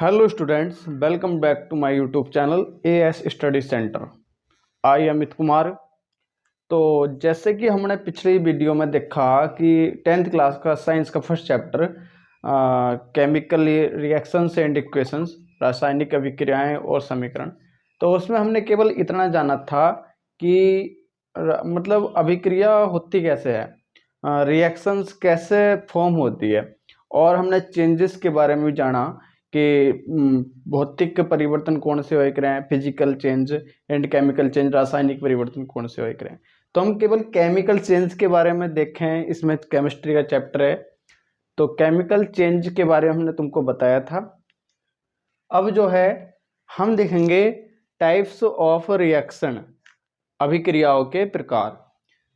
Hello students, welcome back to my YouTube channel AS study centre. I Amit Kumar. तो जैसे कि हमने पिछली वीडियो में देखा कि 10th क्लास का साइंस का first chapter chemical reactions and equations, रासायनिक अभिक्रियाएं और समीकरण, तो उसमें हमने केवल इतना जाना था कि मतलब अभिक्रिया होती कैसे है, रिएक्शंस कैसे फॉर्म होती है, और हमने चेंजेस के बारे में भी जाना कि भौतिक परिवर्तन कौन से हो रहे हैं, physical change and chemical change, रासायनिक परिवर्तन कौन से हो रहे हैं। तो हम केवल केमिकल चेंज के बारे में देखें, इसमें केमिस्ट्री का चैप्टर है, तो केमिकल चेंज के बारे में हमने तुमको बताया था। अब जो है हम देखेंगे टाइप्स ऑफ रिएक्शन, अभिक्रियाओं के प्रकार।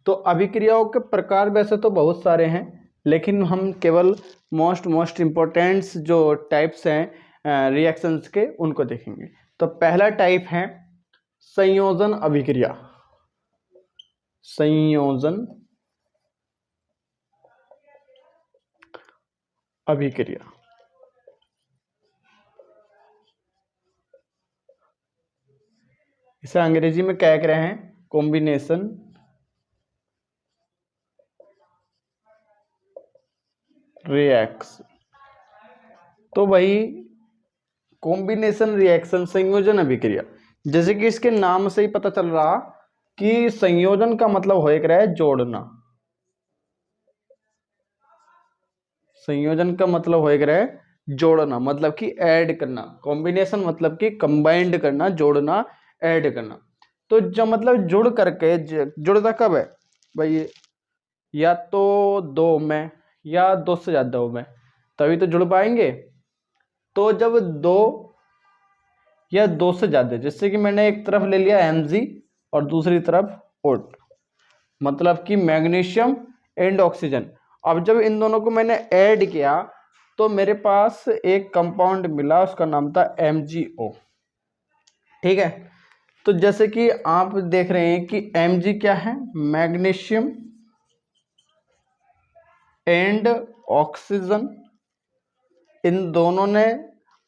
तो अभिक्रियाओं के प्रकार वैसे तो बहुत सारे हैं, लेकिन हम केवल मोस्ट इम्पोर्टेंट जो टाइप्स हैं रिएक्शंस के, उनको देखेंगे। तो पहला टाइप है संयोजन अभिक्रिया। संयोजन अभिक्रिया इसे अंग्रेजी में क्या कह रहे हैं, कॉम्बिनेशन रिएक्शन। तो भाई कॉम्बिनेशन रिएक्शन, संयोजन अभिक्रिया, जैसे कि इसके नाम से ही पता चल रहा कि संयोजन का मतलब हो रहा है जोड़ना। संयोजन का मतलब हो रहा है जोड़ना, मतलब कि ऐड करना। कॉम्बिनेशन मतलब कि कंबाइंड करना, जोड़ना, ऐड करना। तो जब मतलब जुड़ करके, जुड़ता कब है भाई, या तो दो में या दो से ज्यादा में, तभी तो जुड़ पाएंगे। तो जब दो या दो से ज्यादा, जैसे कि मैंने एक तरफ ले लिया Mg और दूसरी तरफ O2, मतलब कि मैग्नीशियम एंड ऑक्सीजन। अब जब इन दोनों को मैंने ऐड किया तो मेरे पास एक कंपाउंड मिला, उसका नाम था MgO। ठीक है, तो जैसे कि आप देख रहे हैं कि Mg क्या है, मैग्नीशियम एंड ऑक्सीजन, इन दोनों ने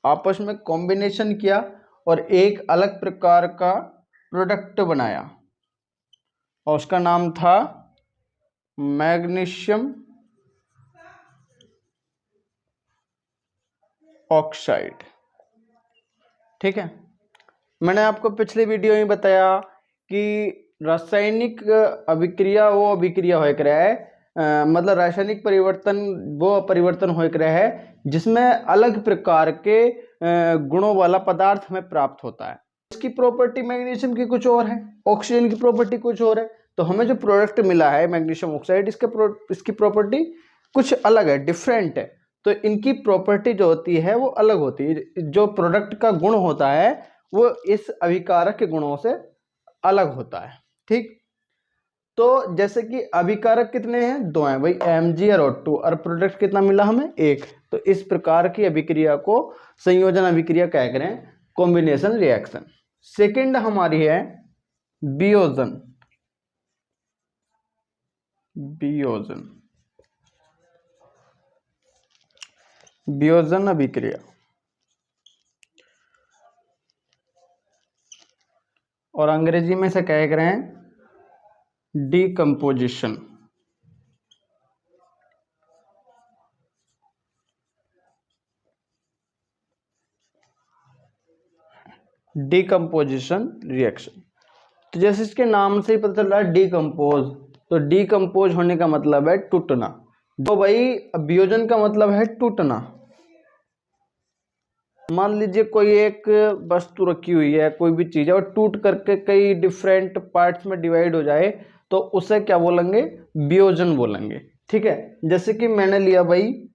आपस में कॉम्बिनेशन किया और एक अलग प्रकार का प्रोडक्ट बनाया, और उसका नाम था मैग्नीशियम ऑक्साइड। ठीक है, मैंने आपको पिछली वीडियो में बताया कि रासायनिक अभिक्रिया वो अभिक्रिया हो रहा है, मतलब रासायनिक परिवर्तन वो परिवर्तन हो रहा है जिसमें अलग प्रकार के गुणों वाला पदार्थ हमें प्राप्त होता है। इसकी प्रॉपर्टी मैग्नीशियम की कुछ और है, ऑक्सीजन की प्रॉपर्टी कुछ और है। तो हमें जो प्रोडक्ट मिला है मैग्नीशियम ऑक्साइड, इसकी प्रॉपर्टी कुछ अलग है, डिफरेंट है। तो इनकी प्रॉपर्टी जो होती है वो अलग होती है, जो प्रोडक्ट का गुण होता है वो इस अभिकारक के गुणों से अलग होता है। ठीक, तो जैसे कि अभिकारक कितने हैं, दो हैं भाई, Mg और O2, और प्रोडक्ट कितना मिला हमें, एक। तो इस प्रकार की अभिक्रिया को संयोजन अभिक्रिया क्या करें, कॉम्बिनेशन रिएक्शन। सेकंड हमारी है वियोजन। वियोजन, वियोजन अभिक्रिया, और अंग्रेजी में से क्या कह रहे हैं, डीकम्पोजिशन। डीकम्पोजिशन रिएक्शन, तो जैसे इसके नाम से ही पता चल रहा है डीकम्पोज, तो डीकम्पोज होने का मतलब है टूटना। तो भाई वियोजन का मतलब है टूटना। मान लीजिए कोई एक वस्तु रखी हुई है, कोई भी चीज है, और टूट करके कई डिफरेंट पार्ट्स में डिवाइड हो जाए तो उसे क्या बोलेंगे, वियोजन बोलेंगे। ठीक है, जैसे कि मैंने लिया भाई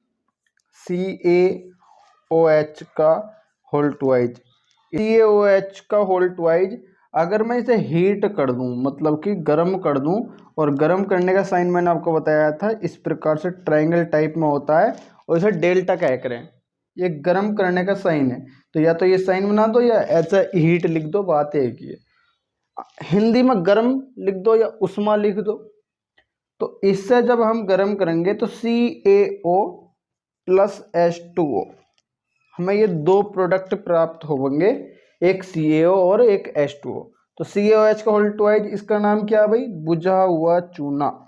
CaOH का होल ट्वाइज। CaOH का होल ट्वाइज अगर मैं इसे हीट कर दूं, मतलब कि गर्म कर दूं, और गर्म करने का साइन मैंने आपको बताया था, इस प्रकार से ट्रायंगल टाइप में होता है, और इसे डेल्टा क्या करें, ये गर्म करने का साइन है। तो या तो ये साइन बना दो या ऐसा हीट लिख दो, बात एक ही है। हिंदी में गर्म लिख दो या उष्मा लिख दो। तो इससे जब हम गर्म करेंगे तो CaO + H2O हमें ये दो प्रोडक्ट प्राप्त होंगे, एक CaO और एक H2O। तो CaOH का होल ट्वाइज, इसका नाम क्या है भाई, बुझा हुआ चूना,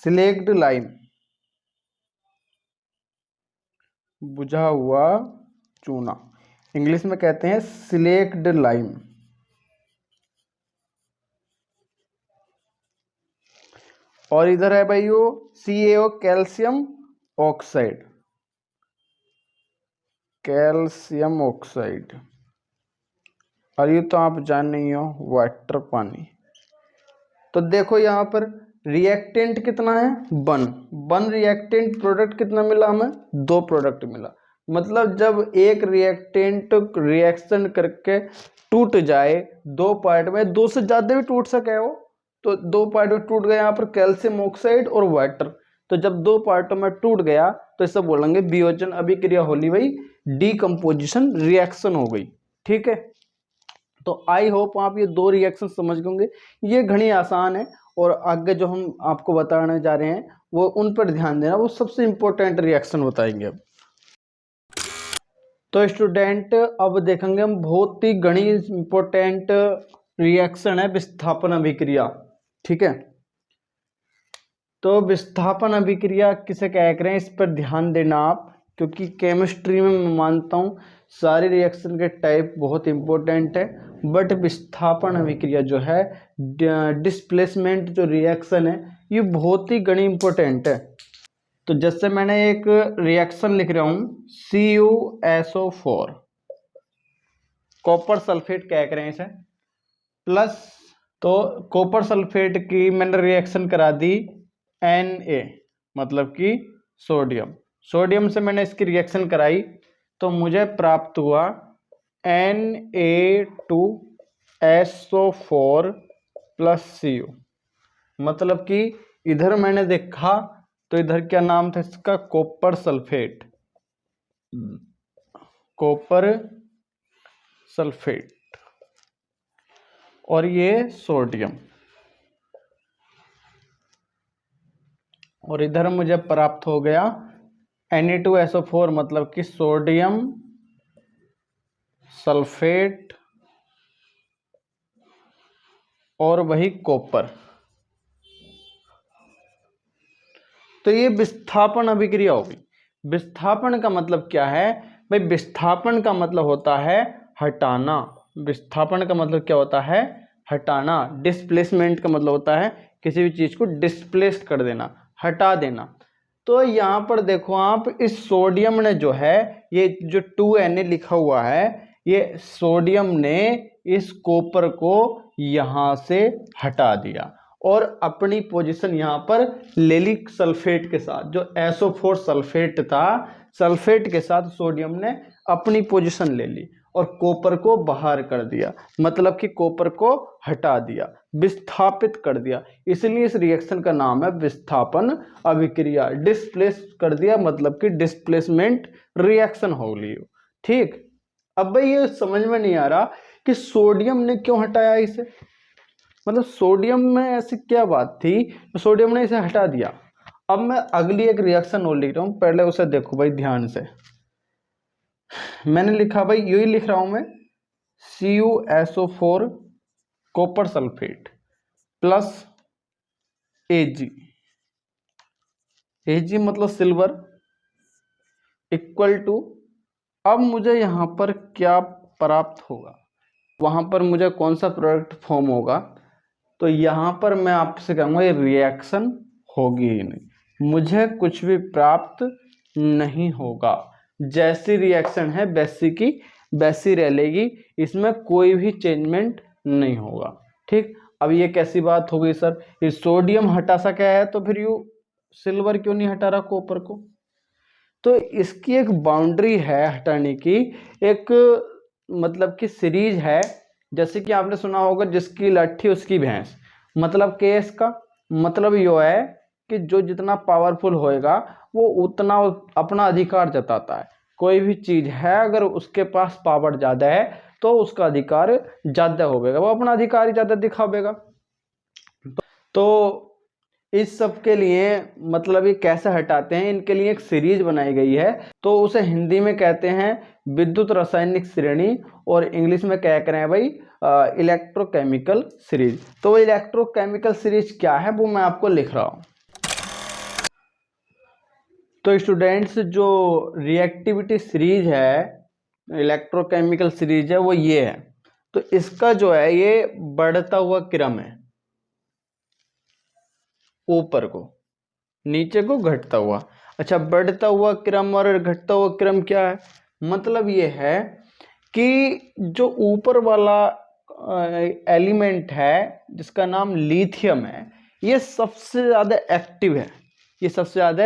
स्लेक्ड लाइम, बुझा हुआ चूना, इंग्लिश में कहते हैं स्लेक्ड लाइम। और इधर है भाई वो CaO, calcium oxide, calcium oxide. और ये तो आप जान नहीं हो, वाटर, पानी। तो देखो यहाँ पर रिएक्टेंट कितना है, वन रिएक्टेंट, प्रोडक्ट कितना मिला हमें, दो प्रोडक्ट मिला। मतलब जब एक रिएक्टेंट रिएक्शन करके टूट जाए दो पार्ट में, दो से ज्यादा भी टूट सके हो, तो दो पार्ट में टूट गया यहाँ पर कैल्शियम ऑक्साइड और वाटर। तो जब दो पार्टों में टूट गया तो इसे बोलेंगे वियोजन अभिक्रिया होली भाई, डीकम्पोजिशन रिएक्शन हो गई। ठीक है, तो आई होप आप ये दो रिएक्शन समझ गए होंगे। ये घनी आसान है, और आगे जो हम आपको बताने जा रहे हैं वो उन पर ध्यान देना, वो सबसे इंपॉर्टेंट रिएक्शन बताएंगे अब। तो स्टूडेंट अब देखेंगे हम बहुत ही घनी इंपॉर्टेंट रिएक्शन है विस्थापन अभिक्रिया। ठीक है, तो विस्थापन अभिक्रिया किसे कह रहे हैं, इस पर ध्यान देना आप, क्योंकि केमिस्ट्री में मैं मानता हूँ सारे रिएक्शन के टाइप बहुत इंपॉर्टेंट है, बट विस्थापन अभिक्रिया जो है, डिस्प्लेसमेंट जो रिएक्शन है, ये बहुत ही घनी इंपॉर्टेंट है। तो जैसे मैंने एक रिएक्शन लिख रहा हूँ CuSO4, कॉपर सल्फेट कह रहे हैं इसे, प्लस, तो कॉपर सल्फेट की मैंने रिएक्शन करा दी Na, मतलब कि सोडियम, सोडियम से मैंने इसकी रिएक्शन कराई, तो मुझे प्राप्त हुआ Na2SO4 प्लस Cu। मतलब कि इधर मैंने देखा तो इधर क्या नाम था इसका, कॉपर सल्फेट, कॉपर सल्फेट, और ये सोडियम, और इधर मुझे प्राप्त हो गया Na2SO4, मतलब कि सोडियम सल्फेट और वही कॉपर। तो ये विस्थापन अभिक्रिया होगी। विस्थापन का मतलब क्या है भाई, विस्थापन का मतलब होता है हटाना। विस्थापन का मतलब क्या होता है, हटाना। डिस्प्लेसमेंट का मतलब होता है किसी भी चीज को डिस्प्लेस कर देना, हटा देना। तो यहाँ पर देखो आप, इस सोडियम ने जो है, ये जो 2Na लिखा हुआ है, ये सोडियम ने इस कॉपर को यहां से हटा दिया और अपनी पोजीशन यहां पर ले ली सल्फेट के साथ। जो SO4 सल्फेट था, सल्फेट के साथ सोडियम ने अपनी पोजीशन ले ली और कॉपर को बाहर कर दिया, मतलब कि कॉपर को हटा दिया, विस्थापित कर दिया। इसलिए इस रिएक्शन का नाम है विस्थापन अभिक्रिया। डिस्प्लेस कर दिया, मतलब कि डिस्प्लेसमेंट रिएक्शन हो ली। ठीक, अब भाई ये समझ में नहीं आ रहा कि सोडियम ने क्यों हटाया इसे, मतलब सोडियम में ऐसी क्या बात थी तो सोडियम ने इसे हटा दिया। अब मैं अगली एक रिएक्शन और लिख रहा हूं, पहले उसे देखो भाई ध्यान से। मैंने लिखा भाई, यही लिख रहा हूं मैं, CuSO4 copper sulphate plus Ag, Ag मतलब सिल्वर, इक्वल टू, अब मुझे यहां पर क्या प्राप्त होगा, वहां पर मुझे कौन सा प्रोडक्ट फॉर्म होगा, तो यहां पर मैं आपसे कहूंगा ये रिएक्शन होगी ही नहीं, मुझे कुछ भी प्राप्त नहीं होगा। जैसी रिएक्शन है वैसी की वैसी रहेगी, इसमें कोई भी चेंजमेंट नहीं होगा। ठीक, अब ये कैसी बात हो गई सर, ये सोडियम हटा सका है तो फिर यू सिल्वर क्यों नहीं हटा रहा कॉपर को। तो इसकी एक बाउंड्री है हटाने की, एक मतलब कि सीरीज है। जैसे कि आपने सुना होगा, जिसकी लाठी उसकी भैंस, मतलब केस का मतलब यो है कि जो जितना पावरफुल होएगा वो उतना अपना अधिकार जताता है। कोई भी चीज है अगर उसके पास पावर ज्यादा है तो उसका अधिकार ज्यादा होगा, वो अपना अधिकार ही ज्यादा दिखावेगा। तो इस सब के लिए मतलब ये कैसे हटाते हैं, इनके लिए एक सीरीज बनाई गई है। तो उसे हिंदी में कहते हैं विद्युत रासायनिक श्रेणी, और इंग्लिश में क्या करें भाई, इलेक्ट्रोकेमिकल सीरीज। तो वो इलेक्ट्रोकेमिकल सीरीज क्या है वो मैं आपको लिख रहा हूँ। तो स्टूडेंट्स जो रिएक्टिविटी सीरीज है, इलेक्ट्रोकेमिकल सीरीज है, वो ये है। तो इसका जो है ये बढ़ता हुआ क्रम है, ऊपर को नीचे को घटता हुआ। अच्छा, बढ़ता हुआ क्रम और घटता हुआ क्रम क्या है, मतलब ये है कि जो ऊपर वाला एलिमेंट है जिसका नाम लिथियम है, ये सबसे ज्यादा एक्टिव है। ये सबसे ज्यादा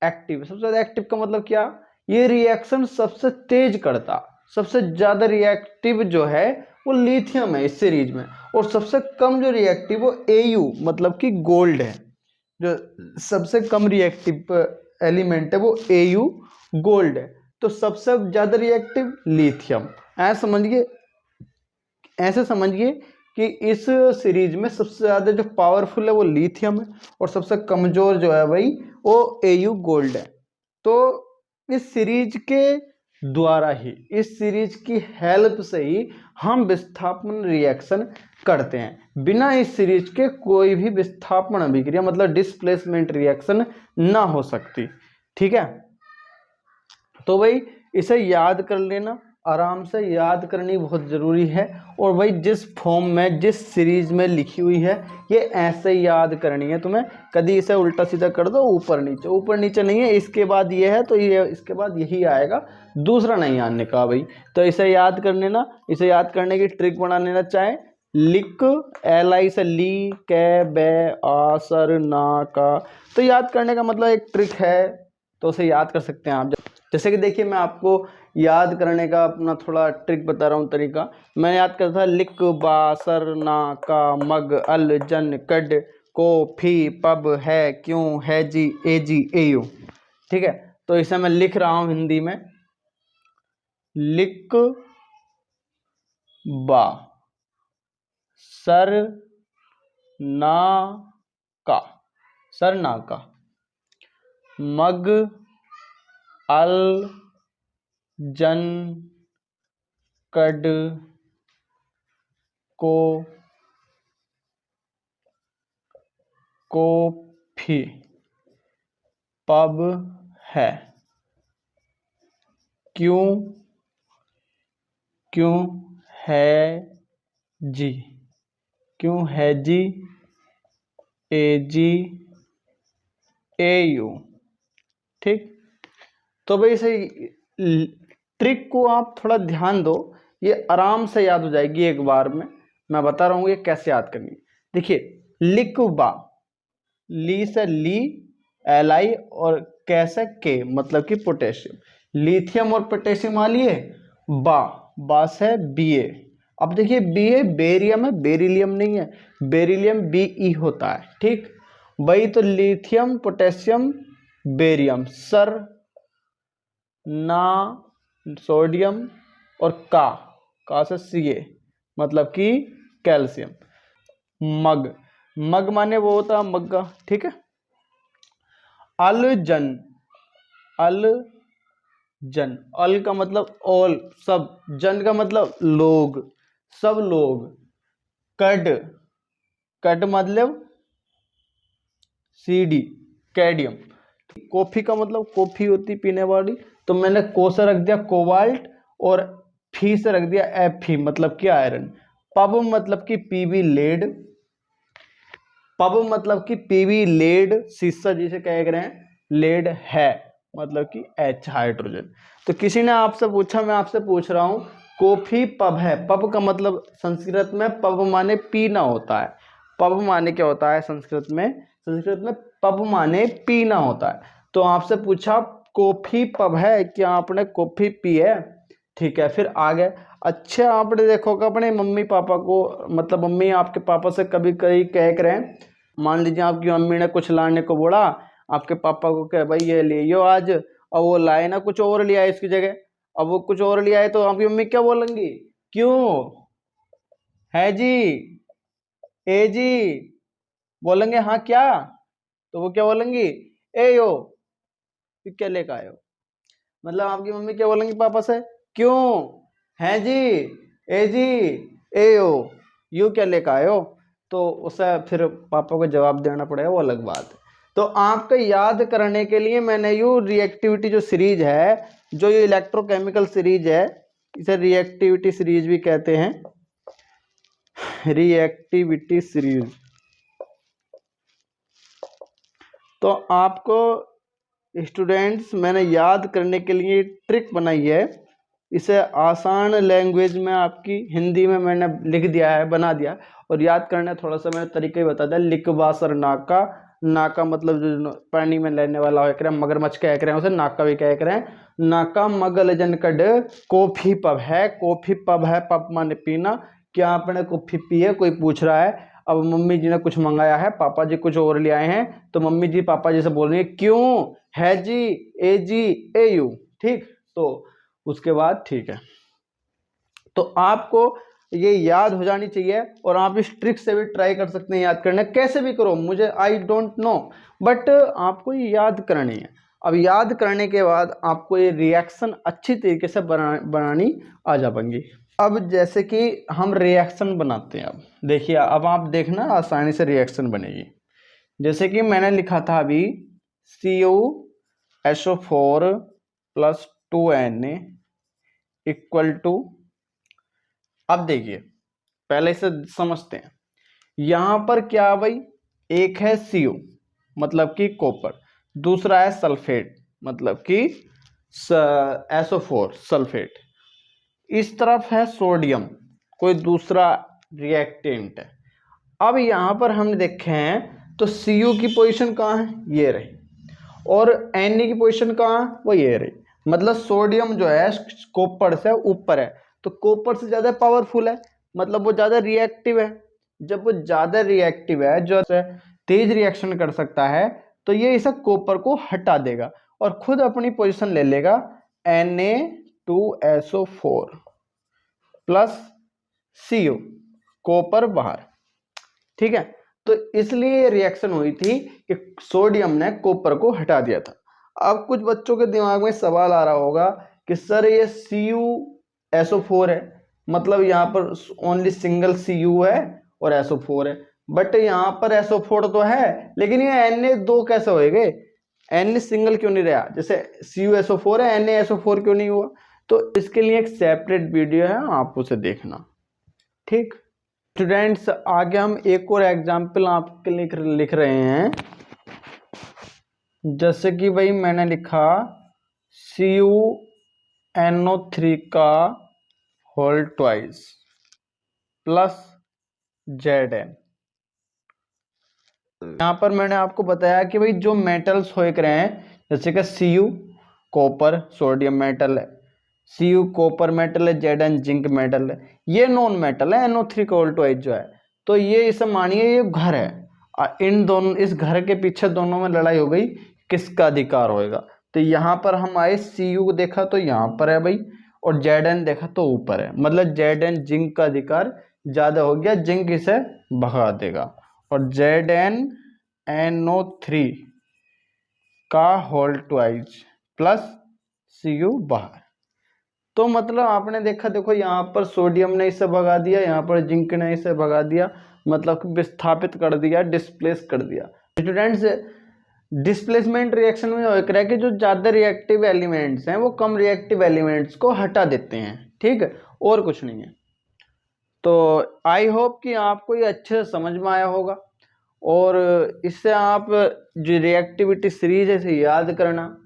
एक्टिव, सबसे ज्यादा एक्टिव का मतलब क्या, ये रिएक्शन सबसे तेज करता, सबसे ज्यादा रिएक्टिव जो है वो लिथियम है इस सीरीज में। और सबसे कम जो रिएक्टिव वो Au मतलब कि गोल्ड है। जो सबसे कम रिएक्टिव एलिमेंट है वो Au गोल्ड है। तो सबसे ज्यादा रिएक्टिव लिथियम। ऐसे समझिए कि इस सीरीज में सबसे ज्यादा जो पावरफुल है वो लिथियम है, और सबसे कमजोर जो है भाई वो Au गोल्ड है। तो इस सीरीज के द्वारा ही, इस सीरीज की हेल्प से ही हम विस्थापन रिएक्शन करते हैं। बिना इस सीरीज के कोई भी विस्थापन अभिक्रिया मतलब डिस्प्लेसमेंट रिएक्शन ना हो सकती। ठीक है, तो भाई इसे याद कर लेना, आराम से याद करनी बहुत ज़रूरी है। और भाई जिस फॉर्म में, जिस सीरीज में लिखी हुई है, ये ऐसे याद करनी है तुम्हें। कभी इसे उल्टा सीधा कर दो, ऊपर नीचे, ऊपर नीचे नहीं है, इसके बाद ये है तो ये इसके बाद यही आएगा, दूसरा नहीं आने का भाई। तो इसे याद कर लेना। इसे याद करने की ट्रिक बना लेना, चाहे लिक, LI से ली, कै, बे, आ, सर, ना, का। तो याद करने का मतलब एक ट्रिक है, तो उसे याद कर सकते हैं आप। जैसे कि देखिए मैं आपको याद करने का अपना थोड़ा ट्रिक बता रहा हूँ, तरीका। मैं याद करता था लिक, बा, सर, ना, का, मग, अल, जन, कड, को, फी, पब, है, क्यों, है जी, ए जी, ए यू। ठीक है, तो इसे मैं लिख रहा हूँ हिंदी में। लिक, बा, सर, ना, का, सर, ना, का, मग, अल, जन, कड, को, फी, पब, है, क्यों, क्यों, है जी, क्यों, है जी, ए जी, ए यू। ठीक, तो भाई इसे ट्रिक को आप थोड़ा ध्यान दो, ये आराम से याद हो जाएगी एक बार में। मैं बता रहा हूँ ये कैसे याद करनी। देखिए लिकबा, ली से ली, LI, और कैसे के मतलब कि पोटेशियम, लिथियम और पोटेशियम आ लिए। बा से Ba। अब देखिए Ba बेरियम है, बेरिलियम नहीं है, बेरिलियम Be होता है। ठीक, वही तो लिथियम, पोटेशियम, बेरियम, सर, ना, सोडियम, और का से Ca मतलब कि कैल्शियम। मग, मग माने वो होता है मग्गा। ठीक है, अल जन, अल जन, अल का मतलब ऑल, सब, जन का मतलब लोग, सब लोग। कड, कड मतलब CD, कैडियम। कॉफी का मतलब कॉफी होती पीने वाली, तो मैंने को से रख दिया कोबाल्ट, और फी से रख दिया Fe मतलब कि आयरन। पब मतलब कि PB लेड, पब मतलब कि PB लेड, शीशा जिसे कह रहे हैं, लेड है मतलब कि H हाइड्रोजन। तो किसी ने आपसे पूछा, मैं आपसे पूछ रहा हूं, कॉफी पब है, पब का मतलब संस्कृत में पब माने पीना होता है। पब माने क्या होता है संस्कृत में, संस्कृत में पब माने पीना होता है। तो आपसे पूछा कॉफी पब है, क्या आपने कॉफी पी है। ठीक है, फिर आगे, अच्छा आपने देखोगे अपने मम्मी पापा को, मतलब मम्मी आपके पापा से कभी कभी कह कर रहे हैं, मान लीजिए आपकी मम्मी ने कुछ लाने को बोला, आपके पापा को कहे भाई ये ले यो आज, और वो लाए ना कुछ और लिया इसकी जगह, अब वो कुछ और लिया है, तो आपकी मम्मी क्या बोलेंगी, क्यों, है जी, ए जी, बोलेंगे हाँ क्या, तो वो क्या बोलेंगी, ए यो, फिर क्या लेकर आए हो। मतलब आपकी मम्मी क्या बोलेंगी पापा से, क्यों, है जी, ए जी, ए यो, यू क्या लेकर आए हो। तो उसे फिर पापा को जवाब देना पड़ेगा, वो अलग बात है। तो आपको याद करने के लिए मैंने यू रिएक्टिविटी जो सीरीज है, जो ये इलेक्ट्रोकेमिकल सीरीज है, इसे रिएक्टिविटी सीरीज भी कहते हैं, रिएक्टिविटी सीरीज। तो आपको स्टूडेंट्स मैंने याद करने के लिए ट्रिक बनाई है, इसे आसान लैंग्वेज में आपकी हिंदी में मैंने लिख दिया है, बना दिया। और याद करने थोड़ा सा मैंने तरीका ही बता दिया, लिकवासर नाका, नाका मतलब जो पानी में लेने वाला है, मगरमच्छ कह रहे हैं उसे, नाका भी कह रहे हैं। नाका मगलजन कड कॉफी पब है, कॉफी पब है, पब माने पीना। क्या आपने कॉफी पी है, कोई पूछ रहा है। अब मम्मी जी ने कुछ मंगाया है, पापा जी कुछ और ले आए हैं, तो मम्मी जी पापा जी से बोल रही है क्यों, है जी, ए जी, ए यू, ठीक। तो उसके बाद ठीक है, तो आपको ये याद हो जानी चाहिए। और आप इस ट्रिक से भी ट्राई कर सकते हैं याद करने, कैसे भी करो, मुझे आई डोंट नो, बट आपको ये याद करनी है। अब याद करने के बाद आपको ये रिएक्शन अच्छी तरीके से बनानी आ जाएंगी। अब जैसे कि हम रिएक्शन बनाते हैं, अब देखिए, अब आप देखना आसानी से रिएक्शन बनेगी। जैसे कि मैंने लिखा था अभी CuSO4 + 2Na इक्वल टू, अब देखिए पहले इसे समझते हैं। यहां पर क्या भाई, एक है Cu मतलब कि कॉपर, दूसरा है सल्फेट मतलब कि SO4 सल्फेट, इस तरफ है सोडियम, कोई दूसरा रिएक्टेंट है। अब यहां पर हम देखें हैं तो Cu की पोजीशन कहाँ है, ये रही, और Na की पोजीशन कहाँ है, वो ये रही। मतलब सोडियम जो है कॉपर से ऊपर है, तो कॉपर से ज्यादा पावरफुल है, मतलब वो ज्यादा रिएक्टिव है। जब वो ज्यादा रिएक्टिव है, जो तेज रिएक्शन कर सकता है, तो ये इसे कॉपर को हटा देगा और खुद अपनी पोजीशन ले लेगा Na2SO4 + Cu, कॉपर बाहर, ठीक है। तो इसलिए ये रिएक्शन हुई थी कि सोडियम ने कॉपर को हटा दिया था। अब कुछ बच्चों के दिमाग में सवाल आ रहा होगा कि सर ये CuSO4 है, मतलब यहाँ पर ओनली सिंगल Cu है और SO4 है, बट यहाँ पर SO4 तो है, लेकिन ये Na2 कैसे होएगे, Na सिंगल क्यों नहीं रहा, जैसे CuSO4 है, NaSO4 क्यों नहीं हुआ। तो इसके लिए एक सेपरेट वीडियो है, आप उसे देखना, ठीक। स्टूडेंट्स आगे हम एक और एग्जाम्पल आपके लिए लिख रहे हैं। जैसे कि भाई मैंने लिखा CuNO3 का होल ट्वाइस + Zn। यहाँ पर मैंने आपको बताया कि भाई जो मेटल्स हो रहे हैं, जैसे कि Cu कॉपर सोडियम मेटल है, Cu कॉपर मेटल है, Zn जिंक मेटल है, ये नॉन मेटल है NO3 का होल ट्वाइस जो है। तो ये इसे मानिए ये घर है, इन दोनों, इस घर के पीछे दोनों में लड़ाई हो गई, किसका अधिकार होएगा। तो यहाँ पर हम आए, Cu देखा तो यहाँ पर है भाई, और Zn देखा तो ऊपर है, मतलब Zn जिंक का अधिकार ज्यादा हो गया, जिंक इसे भगा देगा, और ZnNO3 का होल ट्वाइस + Cu बाहर। तो मतलब आपने देखा, देखो यहाँ पर सोडियम ने इसे भगा दिया, यहाँ पर जिंक ने इसे भगा दिया, मतलब विस्थापित कर दिया, डिस्प्लेस कर दिया। स्टूडेंट्स डिस्प्लेसमेंट रिएक्शन में हो कि जो ज्यादा रिएक्टिव एलिमेंट्स हैं वो कम रिएक्टिव एलिमेंट्स को हटा देते हैं, ठीक है, और कुछ नहीं है। तो आई होप कि आपको ये अच्छे से समझ में आया होगा, और इससे आप जो रिएक्टिविटी सीरीज है इसे याद करना,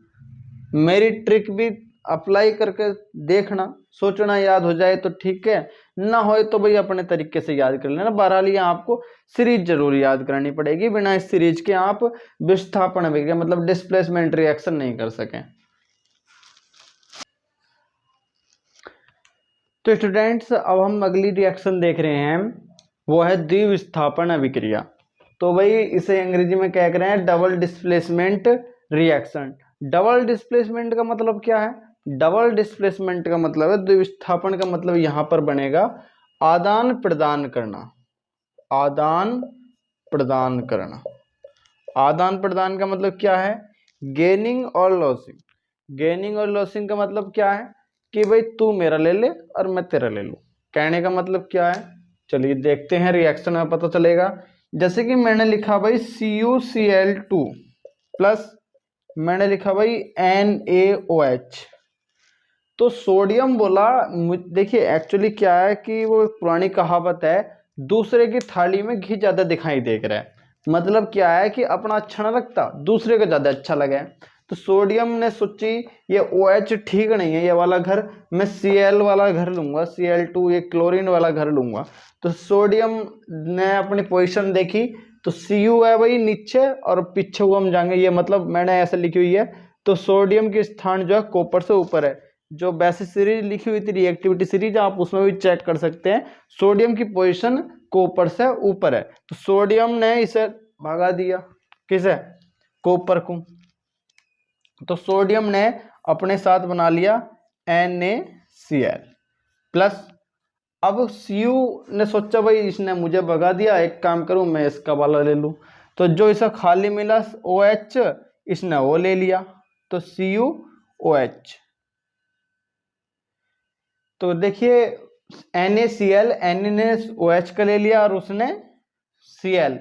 मेरी ट्रिक भी अप्लाई करके देखना, सोचना याद हो जाए तो ठीक है, ना हो तो भाई अपने तरीके से याद कर लेना। बहरहाल ये आपको सीरीज जरूर याद करनी पड़ेगी, बिना इस सीरीज के आप विस्थापन अभिक्रिया मतलब डिस्प्लेसमेंट रिएक्शन नहीं कर सकें। तो स्टूडेंट्स अब हम अगली रिएक्शन देख रहे हैं, वो है द्विविस्थापन अभिक्रिया। तो भाई इसे अंग्रेजी में क्या कह रहे हैं, double displacement reaction. Double displacement का मतलब क्या है, डबल डिस्प्लेसमेंट का मतलब है, द्विविस्थापन का मतलब यहां पर बनेगा आदान प्रदान करना, आदान प्रदान करना, आदान प्रदान का मतलब क्या है? गेनिंग और लॉसिंग। गेनिंग और लॉसिंग का मतलब क्या है कि भाई तू मेरा ले ले और मैं तेरा ले लूं। कहने का मतलब क्या है, चलिए देखते हैं, रिएक्शन में पता चलेगा। जैसे कि मैंने लिखा भाई CuCl2 प्लस मैंने लिखा भाई NaOH। तो सोडियम बोला, देखिए एक्चुअली क्या है कि वो पुरानी कहावत है, दूसरे की थाली में घी ज्यादा दिखाई देख रहा है। मतलब क्या है कि अपना अच्छा ना लगता, दूसरे का ज्यादा अच्छा लगे। तो सोडियम ने सोची ये OH ठीक नहीं है ये वाला घर, मैं Cl वाला घर लूंगा, Cl2, ये क्लोरीन वाला घर लूंगा। तो सोडियम ने अपनी पोजीशन देखी, तो Cu है भाई नीचे और पीछे हुआ हम जाएंगे, ये मतलब मैंने ऐसे लिखी हुई है। तो सोडियम की स्थान जो है कॉपर से ऊपर है। जो बेसिस सीरीज लिखी हुई थी रिएक्टिविटी सीरीज, आप उसमें भी चेक कर सकते हैं, सोडियम की पोजीशन कॉपर से ऊपर है। तो सोडियम ने इसे भगा दिया, किसे? कॉपर को। तो सोडियम ने अपने साथ बना लिया NaCl प्लस। अब Cu ने सोचा भाई इसने मुझे भगा दिया, एक काम करूं मैं इसका वाला ले लूं। तो जो इसे खाली मिला OH, इसने वो ले लिया, तो CuOH। तो देखिए NaCl, Na ने OH का ले लिया और उसने Cl,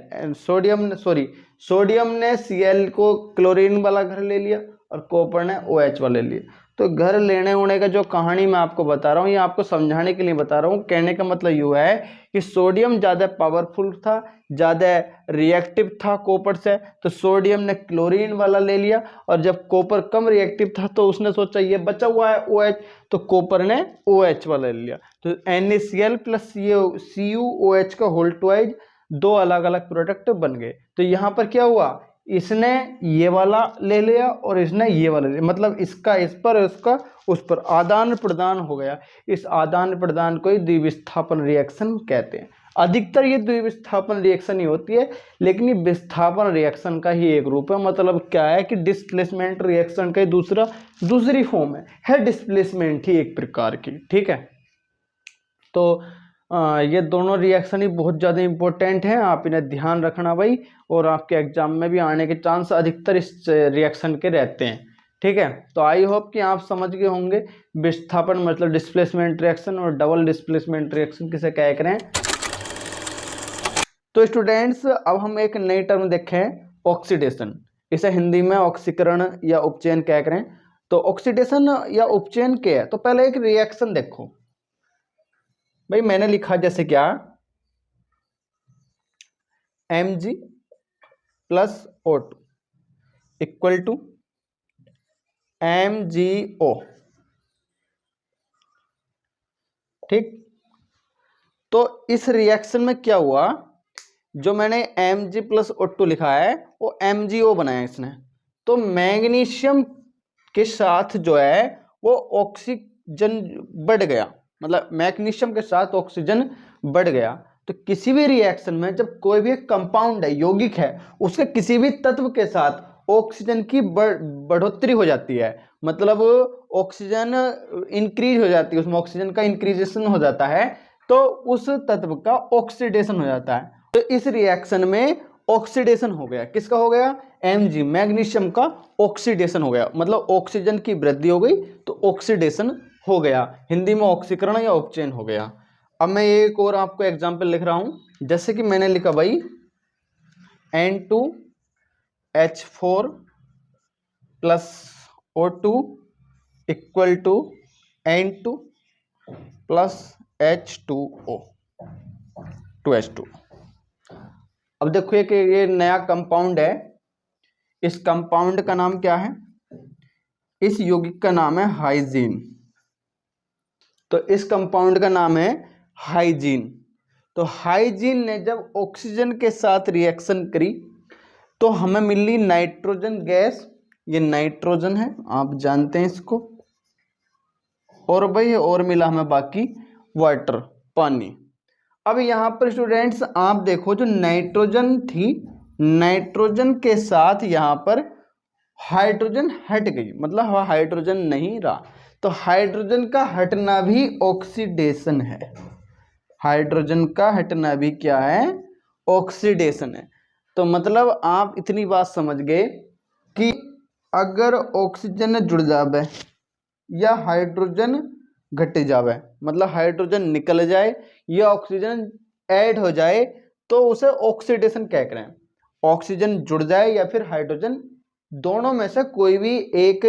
सोडियम ने Cl को क्लोरीन वाला घर ले लिया और कॉपर ने OH वाले लिए। तो घर लेने होने का जो कहानी मैं आपको बता रहा हूँ, ये आपको समझाने के लिए बता रहा हूँ। कहने का मतलब यू है कि सोडियम ज़्यादा पावरफुल था, ज़्यादा रिएक्टिव था कॉपर से, तो सोडियम ने क्लोरीन वाला ले लिया। और जब कॉपर कम रिएक्टिव था तो उसने सोचा ये बचा हुआ है OH, तो कॉपर ने OH वाला ले लिया। तो NaCl प्लस CuOH का होल ट्वाइज दो अलग अलग प्रोडक्ट बन गए। तो यहाँ पर क्या हुआ, इसने ये वाला ले लिया और इसने ये वाला ले लिया, मतलब इसका इस पर उसका उस पर आदान प्रदान हो गया। इस आदान प्रदान को ही द्विविस्थापन रिएक्शन कहते हैं। अधिकतर ये द्विविस्थापन रिएक्शन ही होती है, लेकिन ये विस्थापन रिएक्शन का ही एक रूप है। मतलब क्या है कि डिस्प्लेसमेंट रिएक्शन का दूसरी फॉर्म है डिस्प्लेसमेंट ही एक प्रकार की, ठीक है। तो ये दोनों रिएक्शन ही बहुत ज़्यादा इंपॉर्टेंट हैं, आप इन्हें ध्यान रखना भाई। और आपके एग्जाम में भी आने के चांस अधिकतर इस रिएक्शन के रहते हैं, ठीक है। तो आई होप कि आप समझ गए होंगे विस्थापन मतलब डिस्प्लेसमेंट रिएक्शन और डबल डिस्प्लेसमेंट रिएक्शन किसे क्या करें। तो स्टूडेंट्स अब हम एक नई टर्म देखें, ऑक्सीडेशन। इसे हिंदी में ऑक्सीकरण या उपचयन क्या करें। तो ऑक्सीडेशन या उपचयन क्या है, तो पहले एक रिएक्शन देखो भाई। मैंने लिखा जैसे क्या, Mg plus O2 equal to MgO, ठीक। तो इस रिएक्शन में क्या हुआ, जो मैंने Mg प्लस O2 लिखा है वो MgO बनाया इसने। तो मैग्नीशियम के साथ जो है वो ऑक्सीजन बढ़ गया, मतलब मैग्नीशियम के साथ ऑक्सीजन बढ़ गया। तो किसी भी रिएक्शन में जब कोई भी कंपाउंड है, यौगिक है, उसके किसी भी तत्व के साथ ऑक्सीजन की बढ़ोतरी हो जाती है, मतलब ऑक्सीजन इंक्रीज हो जाती है, उसमें ऑक्सीजन का इंक्रीजेशन हो जाता है, तो उस तत्व का ऑक्सीडेशन हो जाता है। तो इस रिएक्शन में ऑक्सीडेशन हो गया, किसका हो गया, Mg मैग्नीशियम का ऑक्सीडेशन हो गया, मतलब ऑक्सीजन की वृद्धि हो गई तो ऑक्सीडेशन हो गया। हिंदी में ऑक्सीकरण या उपचयन हो गया। अब मैं एक और आपको एग्जांपल लिख रहा हूं, जैसे कि मैंने लिखा भाई N2H4 plus O2 equal to N2 plus H2O 2H2। अब देखो कि ये नया कंपाउंड है, इस कंपाउंड का नाम क्या है, इस यौगिक का नाम है हाइजीन। तो इस कंपाउंड का नाम है हाइजीन। तो हाइजीन ने जब ऑक्सीजन के साथ रिएक्शन करी तो हमें मिली नाइट्रोजन गैस, ये नाइट्रोजन है आप जानते हैं इसको, और भाई और मिला हमें बाकी वाटर, पानी। अब यहाँ पर स्टूडेंट्स आप देखो, जो नाइट्रोजन थी, नाइट्रोजन के साथ यहाँ पर हाइड्रोजन हट गई, मतलब वह हाइड्रोजन नहीं रहा। तो हाइड्रोजन का हटना भी ऑक्सीडेशन है, हाइड्रोजन का हटना भी क्या है, ऑक्सीडेशन है। तो मतलब आप इतनी बात समझ गए कि अगर ऑक्सीजन जुड़ जावे या हाइड्रोजन घट जावे, मतलब हाइड्रोजन निकल जाए या ऑक्सीजन ऐड हो जाए, तो उसे ऑक्सीडेशन कह रहे हैं। ऑक्सीजन जुड़ जाए या फिर हाइड्रोजन, दोनों में से कोई भी एक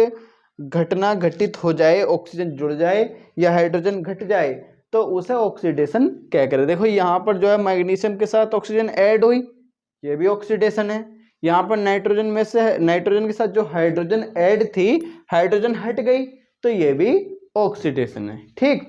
घटना घटित हो जाए, ऑक्सीजन जुड़ जाए या हाइड्रोजन घट जाए, तो उसे ऑक्सीडेशन कह रहे हैं। देखो यहाँ पर जो है मैग्नीशियम के साथ ऑक्सीजन ऐड हुई, ये भी ऑक्सीडेशन है। यहाँ पर नाइट्रोजन में से नाइट्रोजन के साथ जो हाइड्रोजन ऐड थी, हाइड्रोजन हट गई, तो ये भी ऑक्सीडेशन है। ठीक,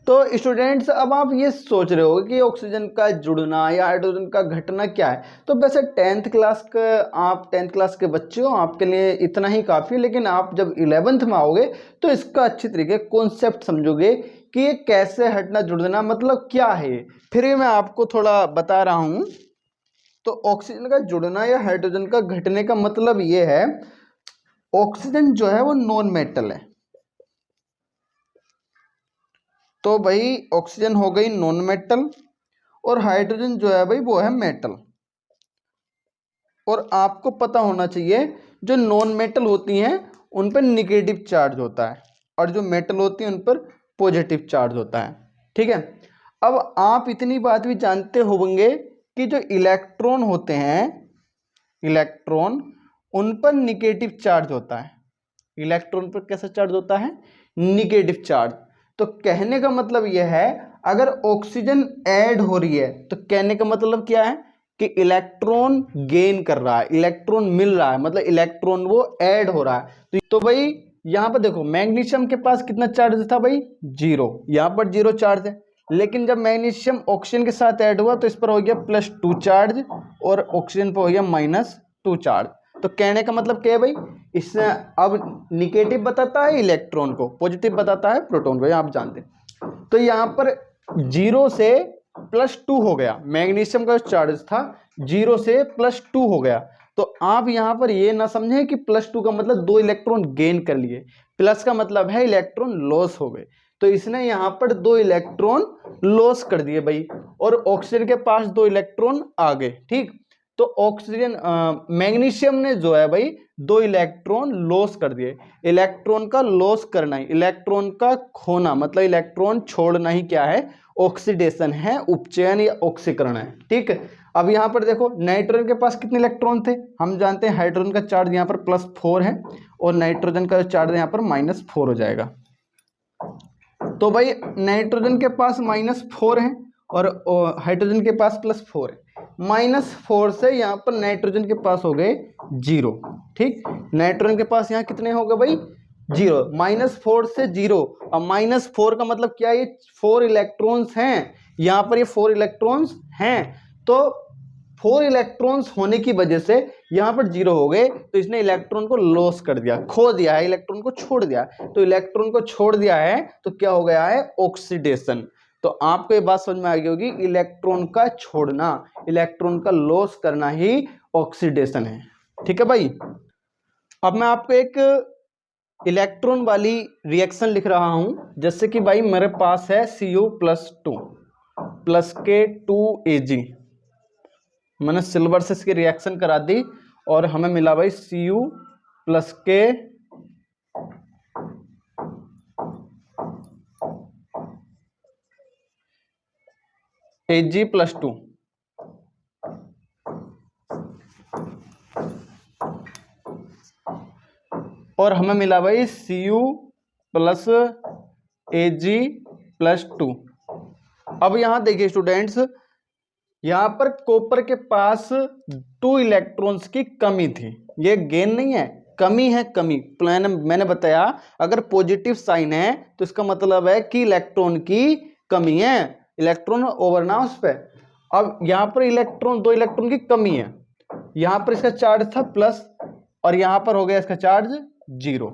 तो स्टूडेंट्स अब आप ये सोच रहे हो कि ऑक्सीजन का जुड़ना या हाइड्रोजन का घटना क्या है। तो वैसे 10th क्लास का, आप 10th क्लास के बच्चे हो, आपके लिए इतना ही काफ़ी है। लेकिन आप जब 11th में आओगे तो इसका अच्छी तरीके कॉन्सेप्ट समझोगे कि ये कैसे हटना जुड़ना मतलब क्या है। फिर भी मैं आपको थोड़ा बता रहा हूँ। तो ऑक्सीजन का जुड़ना या हाइड्रोजन का घटने का मतलब ये है, ऑक्सीजन जो है वो नॉन मेटल है। तो भाई ऑक्सीजन हो गई नॉन मेटल और हाइड्रोजन जो है भाई वो है मेटल। और आपको पता होना चाहिए जो नॉन मेटल होती हैं उन पर निगेटिव चार्ज होता है और जो मेटल होती हैं उन पर पॉजिटिव चार्ज होता है। ठीक है, अब आप इतनी बात भी जानते होंगे कि जो इलेक्ट्रॉन होते हैं, इलेक्ट्रॉन, उन पर निगेटिव चार्ज होता है। इलेक्ट्रॉन पर कैसा चार्ज होता है? Negative charge. तो कहने का मतलब यह है, अगर ऑक्सीजन ऐड हो रही है तो कहने का मतलब क्या है कि इलेक्ट्रॉन गेन कर रहा है, इलेक्ट्रॉन मिल रहा है, मतलब इलेक्ट्रॉन वो ऐड हो रहा है। तो भाई यहां पर देखो मैग्नीशियम के पास कितना चार्ज था भाई? 0। यहां पर 0 चार्ज है, लेकिन जब मैग्नीशियम ऑक्सीजन के साथ ऐड हुआ तो इस पर हो गया +2 चार्ज और ऑक्सीजन पर हो गया -2 चार्ज। तो कहने का मतलब क्या है भाई, इससे अब निगेटिव बताता है इलेक्ट्रॉन को, पॉजिटिव बताता है प्रोटॉन को, आप जानते हैं। तो यहाँ पर 0 से +2 हो गया, मैग्नीशियम का जो चार्ज था 0 से +2 हो गया। तो आप यहाँ पर ये ना समझें कि +2 का मतलब 2 इलेक्ट्रॉन गेन कर लिए, प्लस का मतलब है इलेक्ट्रॉन लॉस हो गए। तो इसने यहाँ पर 2 इलेक्ट्रॉन लॉस कर दिए भाई, और ऑक्सीजन के पास 2 इलेक्ट्रॉन आ गए। ठीक, तो ऑक्सीजन मैग्नीशियम ने जो है भाई 2 इलेक्ट्रॉन लॉस कर दिए। इलेक्ट्रॉन का लॉस करना ही, इलेक्ट्रॉन का खोना मतलब इलेक्ट्रॉन छोड़ना ही क्या है? ऑक्सीडेशन है, उपचयन या ऑक्सीकरण है। ठीक है, अब यहाँ पर देखो नाइट्रोजन के पास कितने इलेक्ट्रॉन थे? हम जानते हैं हाइड्रोजन का चार्ज यहाँ पर +4 है और नाइट्रोजन का चार्ज यहाँ पर -4 हो जाएगा। तो भाई नाइट्रोजन के पास -4 है और हाइड्रोजन के पास +4 है। -4 से यहाँ पर नाइट्रोजन के पास हो गए 0। ठीक, नाइट्रोजन के पास यहाँ कितने हो गए भाई? 0। -4 से 0, और -4 का मतलब क्या है? ये 4 इलेक्ट्रॉन्स हैं, यहाँ पर ये 4 इलेक्ट्रॉन्स हैं। तो 4 इलेक्ट्रॉन्स होने की वजह से यहाँ पर 0 हो गए, तो इसने इलेक्ट्रॉन को लॉस कर दिया, खो दिया है, इलेक्ट्रॉन को छोड़ दिया। तो इलेक्ट्रॉन को छोड़ दिया है तो क्या हो गया है? ऑक्सीडेशन। तो आपको ये बात समझ में आ गई होगी, इलेक्ट्रॉन का छोड़ना, इलेक्ट्रॉन का लॉस करना ही ऑक्सीडेशन है। ठीक है भाई, अब मैं आपको एक इलेक्ट्रॉन वाली रिएक्शन लिख रहा हूं। जैसे कि भाई मेरे पास है Cu+2 +K2Ag, मैंने सिल्वर से इसकी रिएक्शन करा दी और हमें मिला भाई Cu+K Ag+2। और हमें मिला भाई Cu+Ag+2। अब यहां देखिए स्टूडेंट्स, यहां पर कॉपर के पास 2 इलेक्ट्रॉन्स की कमी थी। ये गेन नहीं है, कमी है, कमी। मैंने बताया अगर पॉजिटिव साइन है तो इसका मतलब है कि इलेक्ट्रॉन की कमी है, इलेक्ट्रॉन ओवर ना उस पर। अब यहां पर इलेक्ट्रॉन 2 इलेक्ट्रॉन की कमी है, यहां पर इसका चार्ज था प्लस और यहां पर हो गया इसका चार्ज 0।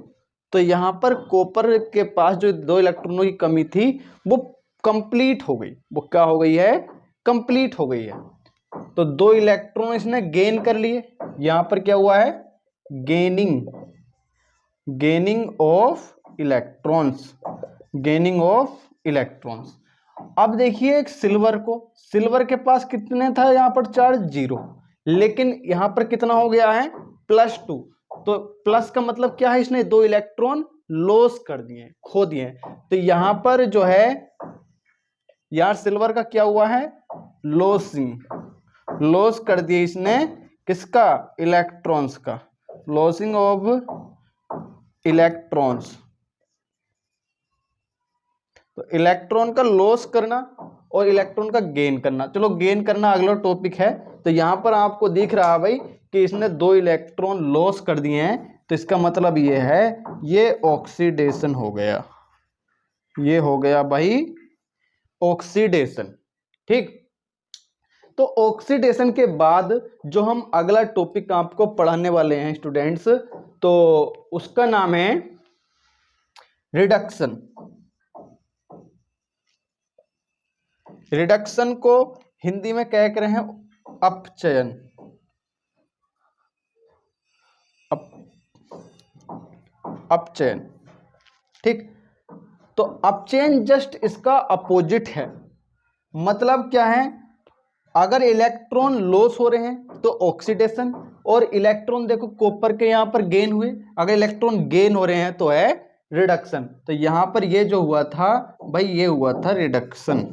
तो यहां पर कॉपर के पास जो 2 इलेक्ट्रॉनों की कमी थी वो कंप्लीट हो गई। वो क्या हो गई है? कंप्लीट हो गई है। तो 2 इलेक्ट्रॉन इसने गेन कर लिए। यहां पर क्या हुआ है? Gaining of electrons, gaining of electrons. अब देखिए एक सिल्वर को, सिल्वर के पास कितने था यहाँ पर चार्ज 0, लेकिन यहाँ पर कितना हो गया है +2। तो प्लस का मतलब क्या है, इसने 2 इलेक्ट्रॉन लॉस कर दिए, खो दिए। तो यहाँ पर जो है यार सिल्वर का क्या हुआ है, लॉस कर दिए इसने, किसका, इलेक्ट्रॉन्स का, लॉसिंग ऑफ इलेक्ट्रॉन्स। तो इलेक्ट्रॉन का लॉस करना और इलेक्ट्रॉन का गेन करना, चलो गेन करना अगला टॉपिक है। तो यहां पर आपको दिख रहा है भाई कि इसने 2 इलेक्ट्रॉन लॉस कर दिए हैं, तो इसका मतलब ये है ये ऑक्सीडेशन हो गया, ये हो गया भाई ऑक्सीडेशन। ठीक, तो ऑक्सीडेशन के बाद जो हम अगला टॉपिक आपको पढ़ाने वाले हैं स्टूडेंट्स, तो उसका नाम है रिडक्शन। रिडक्शन को हिंदी में क्या कह रहे हैं, अपचयन। अपचयन, ठीक। तो अपचयन जस्ट इसका अपोजिट है। मतलब क्या है, अगर इलेक्ट्रॉन लॉस हो रहे हैं तो ऑक्सीडेशन, और इलेक्ट्रॉन देखो कॉपर के यहां पर गेन हुए, अगर इलेक्ट्रॉन गेन हो रहे हैं तो है रिडक्शन। तो यहां पर ये जो हुआ था भाई, ये हुआ था रिडक्शन।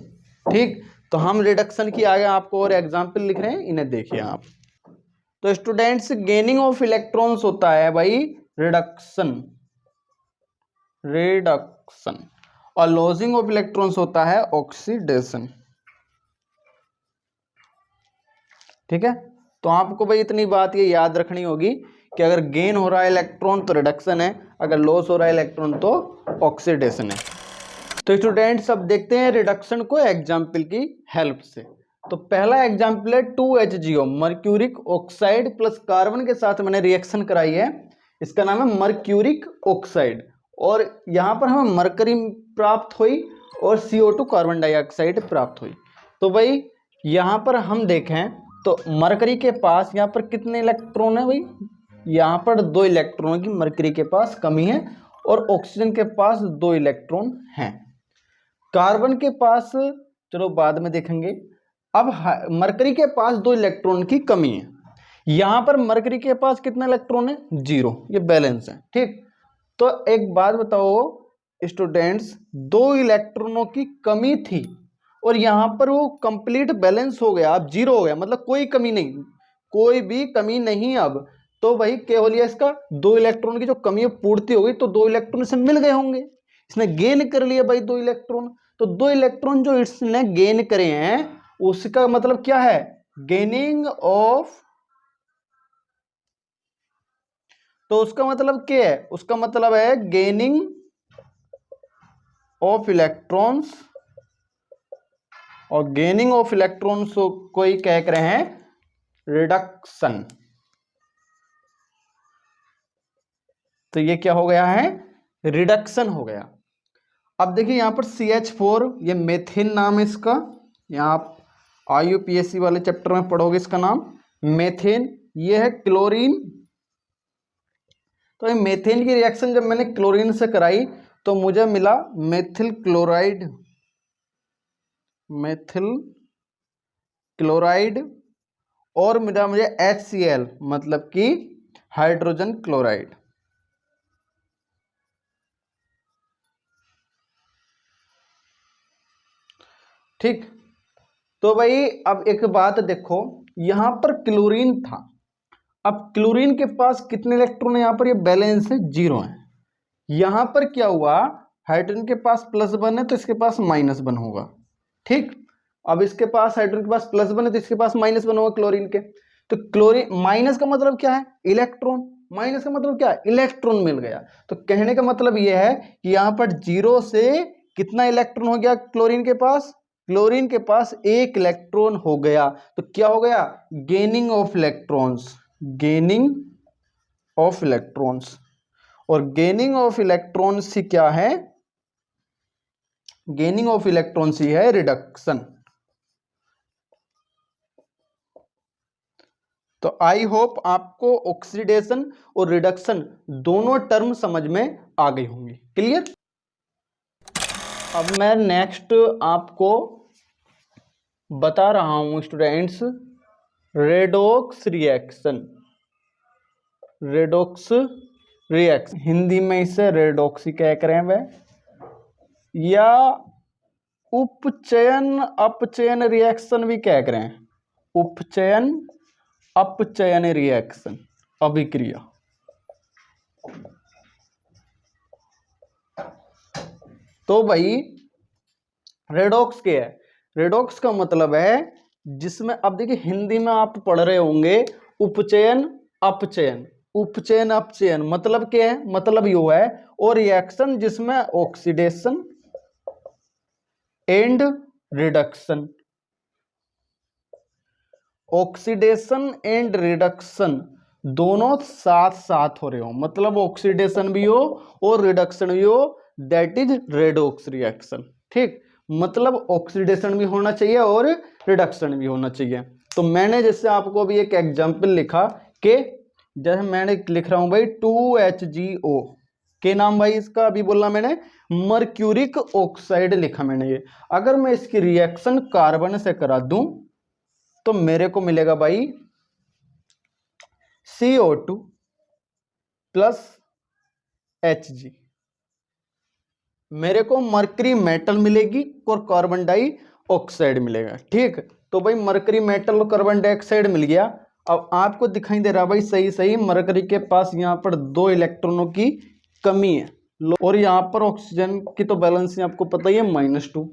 ठीक, तो हम रिडक्शन की आगे आपको और एग्जाम्पल लिख रहे हैं, इन्हें देखिए आप। तो स्टूडेंट्स गेनिंग ऑफ इलेक्ट्रॉन्स होता है भाई रिडक्शन, और लॉसिंग ऑफ इलेक्ट्रॉन्स होता है ऑक्सीडेशन। ठीक है, तो आपको भाई इतनी बात ये याद रखनी होगी कि अगर गेन हो रहा है इलेक्ट्रॉन तो रिडक्शन है, अगर लॉस हो रहा है इलेक्ट्रॉन तो ऑक्सीडेशन है। तो स्टूडेंट्स अब देखते हैं रिडक्शन को एग्जाम्पल की हेल्प से। तो पहला एग्जाम्पल है 2HgO, mercuric oxide plus carbon के साथ मैंने रिएक्शन कराई है, इसका नाम है मर्क्यूरिक ऑक्साइड, और यहां पर हमें मरकरी प्राप्त हुई और CO2 कार्बन डाइऑक्साइड प्राप्त हुई। तो भाई यहां पर हम देखें तो मरकरी के पास यहाँ पर कितने इलेक्ट्रॉन है भाई, यहाँ पर 2 इलेक्ट्रॉन की मरकरी के पास कमी है, और ऑक्सीजन के पास 2 इलेक्ट्रॉन हैं। कार्बन के पास चलो बाद में देखेंगे। अब मरकरी के पास 2 इलेक्ट्रॉन की कमी है, यहां पर मरकरी के पास कितना इलेक्ट्रॉन है 0, ये बैलेंस है। ठीक, तो एक बात बताओ स्टूडेंट्स, 2 इलेक्ट्रॉनों की कमी थी और यहां पर वो कंप्लीट बैलेंस हो गया, अब 0 हो गया, मतलब कोई कमी नहीं, कोई भी कमी नहीं। अब तो भाई केवल इसका 2 इलेक्ट्रॉन की जो कमी है पूर्ति हो गई, तो 2 इलेक्ट्रॉन इसे मिल गए होंगे, इसने गेन कर लिया भाई 2 इलेक्ट्रॉन। तो 2 इलेक्ट्रॉन जो इसने गेन करे हैं उसका मतलब क्या है, गेनिंग ऑफ, तो उसका मतलब क्या है, उसका मतलब है गेनिंग ऑफ इलेक्ट्रॉन्स, और गेनिंग ऑफ इलेक्ट्रॉन्स को ही कह रहे हैं रिडक्शन। तो ये क्या हो गया है, रिडक्शन हो गया। अब देखिए यहां पर CH4, ये मेथिन नाम है इसका, यहाँ आप IUPAC वाले चैप्टर में पढ़ोगे इसका नाम मेथेन। ये है क्लोरीन। तो ये मेथेन की रिएक्शन जब मैंने क्लोरीन से कराई तो मुझे मिला मेथिल क्लोराइड, मेथिल क्लोराइड, और मिला मुझे HCl मतलब कि हाइड्रोजन क्लोराइड। ठीक, तो भाई अब एक बात देखो, यहां पर क्लोरीन था, अब क्लोरीन के पास कितने इलेक्ट्रॉन है, यहां पर ये बैलेंस है 0 है। यहां पर क्या हुआ, हाइड्रोजन के पास +1 है तो इसके पास -1 होगा। ठीक, अब इसके पास हाइड्रोजन के पास +1 है तो इसके पास -1 होगा क्लोरीन के। तो क्लोरीन माइनस का मतलब क्या है, इलेक्ट्रॉन, माइनस का मतलब क्या है, इलेक्ट्रॉन मिल गया। तो कहने का मतलब यह है कि यहां पर 0 से कितना इलेक्ट्रॉन हो गया क्लोरीन के पास, क्लोरीन के पास 1 इलेक्ट्रॉन हो गया। तो क्या हो गया, gaining of electrons, gaining of electrons, और गेनिंग ऑफ इलेक्ट्रॉन्स ही क्या है, गेनिंग ऑफ इलेक्ट्रॉन्स ही है रिडक्शन। तो आई होप आपको ऑक्सीडेशन और रिडक्शन दोनों टर्म समझ में आ गई होंगी। क्लियर। अब मैं नेक्स्ट आपको बता रहा हूं students, redox reaction. Redox reaction Hindi में इसे रेडॉक्स ही कह रहे हैं या उपचयन अपचयन रिएक्शन भी कह रहे हैं। उपचयन अपचयन रिएक्शन अभिक्रिया। तो भाई रेडॉक्स क्या है? रेडॉक्स का मतलब है जिसमें, अब देखिए हिंदी में आप पढ़ रहे होंगे उपचयन अपचयन। उपचयन अपचयन मतलब क्या है? मतलब यो है, और रिएक्शन जिसमें oxidation and reduction, oxidation and reduction दोनों साथ साथ हो रहे हो, मतलब ऑक्सीडेशन भी हो और रिडक्शन भी हो, दैट इज रेडॉक्स रिएक्शन। ठीक, मतलब ऑक्सीडेशन भी होना चाहिए और रिडक्शन भी होना चाहिए। तो मैंने जैसे आपको अभी एक एग्जांपल लिखा कि जैसे मैंने लिख रहा हूं भाई 2HgO के नाम, भाई इसका अभी बोला मैंने मर्क्यूरिक ऑक्साइड लिखा मैंने। ये अगर मैं इसकी रिएक्शन कार्बन से करा दूं तो मेरे को मिलेगा भाई CO2 प्लस Hg। मेरे को मरकरी मेटल मिलेगी और कार्बन डाइऑक्साइड मिलेगा। ठीक, तो भाई मरकरी मेटल और कार्बन डाइऑक्साइड मिल गया। अब आपको दिखाई दे रहा भाई सही सही मरकरी के पास यहाँ पर 2 इलेक्ट्रॉनों की कमी है, और यहाँ पर ऑक्सीजन की तो बैलेंस आपको पता ही है -2।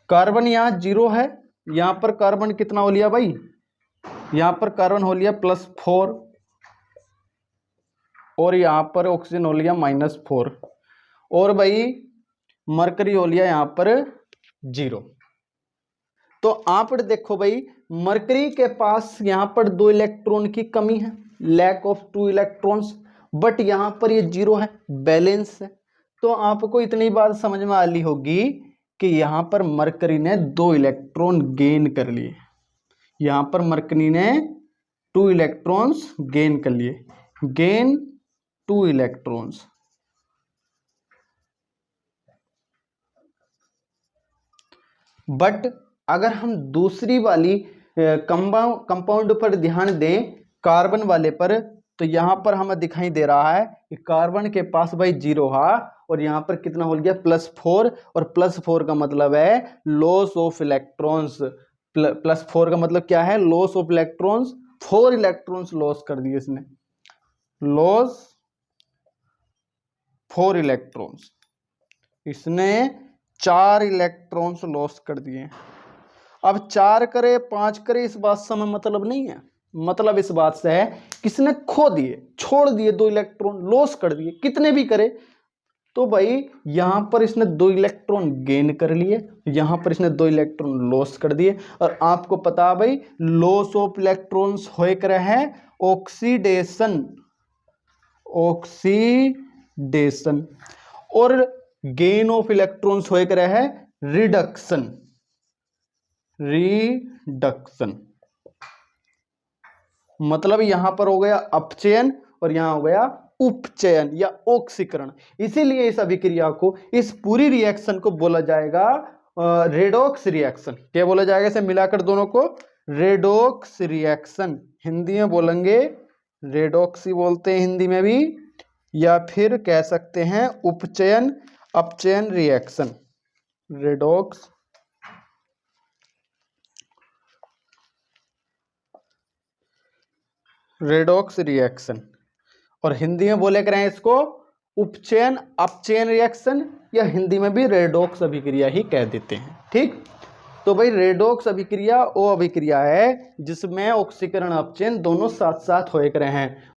कार्बन यहाँ 0 है, यहाँ पर कार्बन कितना हो लिया भाई? यहाँ पर कार्बन हो लिया +4 और यहाँ पर ऑक्सीजन हो लिया -4, और भाई मरकरी हो लिया यहाँ पर 0। तो आप देखो भाई मरकरी के पास यहाँ पर 2 इलेक्ट्रॉन की कमी है, लैक ऑफ 2 इलेक्ट्रॉन्स, बट यहाँ पर ये 0 है, बैलेंस है। तो आपको इतनी बात समझ में आ ली होगी कि यहाँ पर मरकरी ने 2 इलेक्ट्रॉन गेन कर लिए। यहाँ पर मरकरी ने 2 इलेक्ट्रॉन्स गेन कर लिए, गेन 2 इलेक्ट्रॉन्स। बट अगर हम दूसरी वाली कंपाउंड पर ध्यान दें, कार्बन वाले पर, तो यहां पर हमें दिखाई दे रहा है कि कार्बन के पास भाई 0 है, और यहां पर कितना हो गया +4, और +4 का मतलब है लॉस ऑफ इलेक्ट्रॉन्स। +4 का मतलब क्या है? Loss of electrons. 4 electrons loss कर दिए इसने, लॉस 4 इलेक्ट्रॉन्स, इसने 4 इलेक्ट्रॉन्स लॉस कर दिए। अब 4 करे 5 करे इस बात से हमें मतलब नहीं है, मतलब इस बात से है किसने खो दिए, छोड़ दिए, 2 इलेक्ट्रॉन लॉस कर दिए, कितने भी करे। तो भाई यहां पर इसने 2 इलेक्ट्रॉन गेन कर लिए, यहां पर इसने 2 इलेक्ट्रॉन लॉस कर दिए। और आपको पता है भाई लॉस ऑफ इलेक्ट्रॉन्स होए करे हैं ऑक्सीडेशन, ऑक्सीडेशन, और गेन ऑफ इलेक्ट्रॉन्स होए करे है रिडक्शन, रिडक्शन। मतलब यहां पर हो गया अपचयन और यहां हो गया उपचयन या ऑक्सीकरण। इसीलिए इस अभिक्रिया को, इस पूरी रिएक्शन को बोला जाएगा रेडॉक्स रिएक्शन। क्या बोला जाएगा इसे मिलाकर दोनों को? Redox reaction. हिंदी में बोलेंगे रेडॉक्स ही बोलते हैं हिंदी में भी, या फिर कह सकते हैं उपचयन अपचयन रिएक्शन, रेडॉक्स रेडॉक्स रिएक्शन। और हिंदी में बोले करें इसको उपचयन अपचयन रिएक्शन, या हिंदी में भी रेडॉक्स अभिक्रिया ही कह देते हैं। ठीक, तो भाई रेडॉक्स अभिक्रिया वो अभिक्रिया है जिसमें ऑक्सीकरण अपचयन दोनों साथ साथ होए करे हैं,